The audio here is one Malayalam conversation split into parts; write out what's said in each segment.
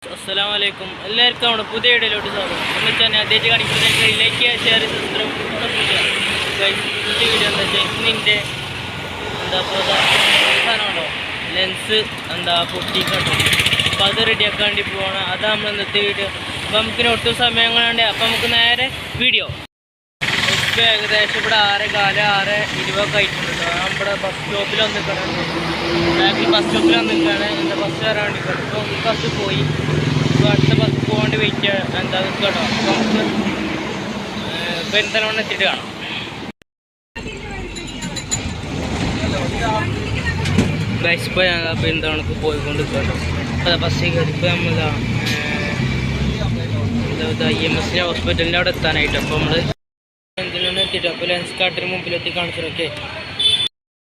അസ്സലാമലൈക്കും എല്ലാവർക്കും നമ്മുടെ പുതിയ വീഡിയോയിലോട്ട് സ്വാഗതം. നമ്മൾ തന്നെ ആദ്യമായിട്ട് കാണിക്കുന്നതിലേക്ക് ലൈക്ക് ചെയ്യുക, ഷെയർ ചെയ്ത് സബ്സ്ക്രൈബ് പുതിയ വീഡിയോ എന്താ വെച്ചാൽ ഇതിൻ്റെ സാധനമാണോ ലെൻസ് പൊട്ടിക്കാട്ടോ. അപ്പോൾ അത് റെഡിയാക്കാൻ വേണ്ടി പോവാണ്. അതാണ് നമ്മൾ ഇന്നത്തെ വീഡിയോ. അപ്പോൾ നമുക്ക് ഒട്ടും സമയങ്ങളുണ്ട്. അപ്പോൾ നമുക്ക് നേരെ വീഡിയോ. ഇപ്പോൾ ഏകദേശം ഇവിടെ 6:15 6:20 ആയിട്ടുണ്ട്. നമ്മുടെ ബസ് സ്റ്റോപ്പിൽ വന്നിരിക്കണം. ബാക്കിൽ ബസ് സ്റ്റോപ്പിൽ വന്നിരിക്കുകയാണ്. ബസ് കയറാൻ വേണ്ടിയിട്ടാണ്. അപ്പോൾ ബസ് പോയി. അപ്പോൾ അടുത്ത ബസ് പോകാണ്ട് വെയിറ്റ് നിൽക്കട്ടോ. അപ്പോൾ നമുക്ക് പെരിന്തൽമണ്ണ എത്തിയിട്ട് കാണാം. ഗൈസ് ഇപ്പോൾ ഞാൻ പെരിന്തൽമണ്ണക്ക് പോയിക്കൊണ്ട് നിൽക്കട്ടോ. അപ്പോൾ ബസ്സിൽ കയറി ഇപ്പോൾ നമ്മൾ EMS ഹോസ്പിറ്റലിൻ്റെ അവിടെ എത്താനായിട്ട്. അപ്പോൾ നമ്മൾ പെരിന്തൽമണ്ണ എത്തിയിട്ട് അപ്പോൾ ലെൻസ് കാർട്ടിന് മുമ്പിലെത്തി കാണിച്ചിട്ടൊക്കെ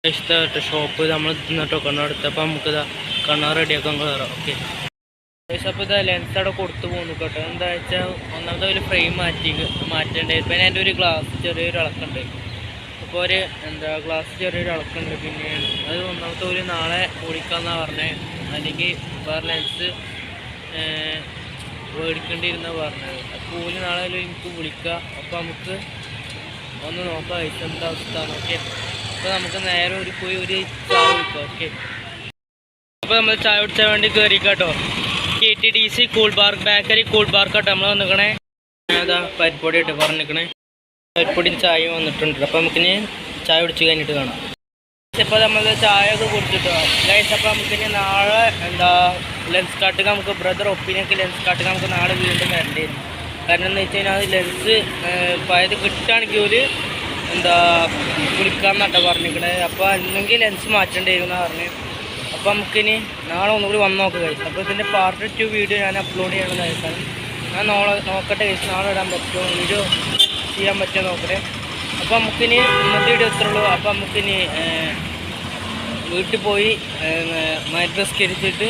ഇഷ്ടമായിട്ട് ഷോപ്പ് നമ്മൾ നിന്നിട്ടോ കണ്ണടത്ത്. അപ്പോൾ നമുക്ക് കണ്ണാർ റെഡിയാക്കാൻ കയറാം. ഓക്കെ അപ്പോൾ ലെൻസ് അവിടെ കൊടുത്തു പോകുന്നു കേട്ടോ. എന്താ വെച്ചാൽ ഒന്നാമത്തെ ഒരു ഫ്രെയിം മാറ്റേണ്ടത്. പിന്നെ എൻ്റെ ഒരു ഗ്ലാസ് ചെറിയൊരു ഇളക്കുണ്ട്. അപ്പോൾ ഒരു ഗ്ലാസ് ചെറിയൊരു ഇളക്കുണ്ട്. പിന്നെ അത് ഒന്നാമത്തെ ഒരു നാളെ ഓടിക്കാമെന്നാണ് പറഞ്ഞത്. അല്ലെങ്കിൽ വേറെ ലെൻസ് മേടിക്കേണ്ടിയിരുന്നാണ് പറഞ്ഞത്. അപ്പോൾ ഒരു നാളെ എനിക്ക് വിളിക്കാം. അപ്പോൾ നമുക്ക് ഒന്ന് നോക്കാം എന്താ അവസ്ഥ. ഓക്കെ അപ്പോൾ നമുക്ക് നേരെ പോയി ഒരു ചായ കുടിക്കാം. ഓക്കെ അപ്പോൾ നമ്മൾ ചായ കുടിച്ചാൽ വേണ്ടി കയറിക്കാട്ടോ. KTDC cool bar bakery cool ബാർക്കാട്ടോ നമ്മൾ വന്നിക്കണേ. അതാ പരിപ്പൊടി ഇട്ട് പറഞ്ഞിരിക്കണേ. പരിപ്പൊടിയും ചായയും വന്നിട്ടുണ്ട്. അപ്പോൾ നമുക്കിനി ചായ കുടിച്ച് കഴിഞ്ഞിട്ട് കാണാം. ഇപ്പോൾ നമ്മൾ ചായ ഒക്കെ കുടിച്ചിട്ടോ ഗൈസ്. അപ്പോൾ നമുക്കിനി നാളെ ലെൻസ് കാർട്ടിക്ക് നമുക്ക് ബ്രദർ ഒപ്പീനിയൊക്കെ ലെൻസ് കാർട്ടിക്ക് നമുക്ക് നാളെ വീണ്ടും വരേണ്ടിയിരുന്നു. കാരണം എന്ന് വെച്ച് കഴിഞ്ഞാൽ ലെൻസ് പയത് കിട്ടുകയാണെങ്കിൽ ഒരു കുടിക്കാമെന്നാട്ടോ പറഞ്ഞിരിക്കണത്. അപ്പോൾ അല്ലെങ്കിൽ ലെൻസ് മാറ്റേണ്ടിയിരുന്നു പറഞ്ഞു. അപ്പോൾ നമുക്കിനി നാളെ ഒന്നുകൂടി വന്ന് നോക്കുക കഴിച്ചു. അപ്പോൾ ഇതിൻ്റെ പാർട്ട് 2 വീഡിയോ ഞാൻ അപ്ലോഡ് ചെയ്യണതായിട്ടാണ്. ഞാൻ നോക്കട്ടെ കഴിച്ച് നാളെ ഇടാൻ പറ്റുമോ, വീഡിയോ ചെയ്യാൻ പറ്റുമോ നോക്കട്ടെ. അപ്പോൾ നമുക്കിനി ഇന്നത്തെ വീഡിയോ ഇത്രേ ഉള്ളൂ. അപ്പോൾ നമുക്കിനി വീട്ടിൽ പോയി മരുന്നസ്കരിച്ചിട്ട്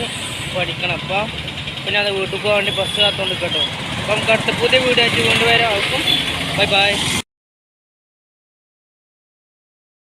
പഠിക്കണം. അപ്പോൾ പിന്നെ അത് വീട്ടിൽ പോകാൻ വേണ്ടി ബസ് കാത്തുകൊണ്ട് കേട്ടോ. അപ്പം നമുക്ക് അടുത്ത പുതിയ വീഡിയോ ആയിട്ട് കൊണ്ടുവരാം. Bye bye.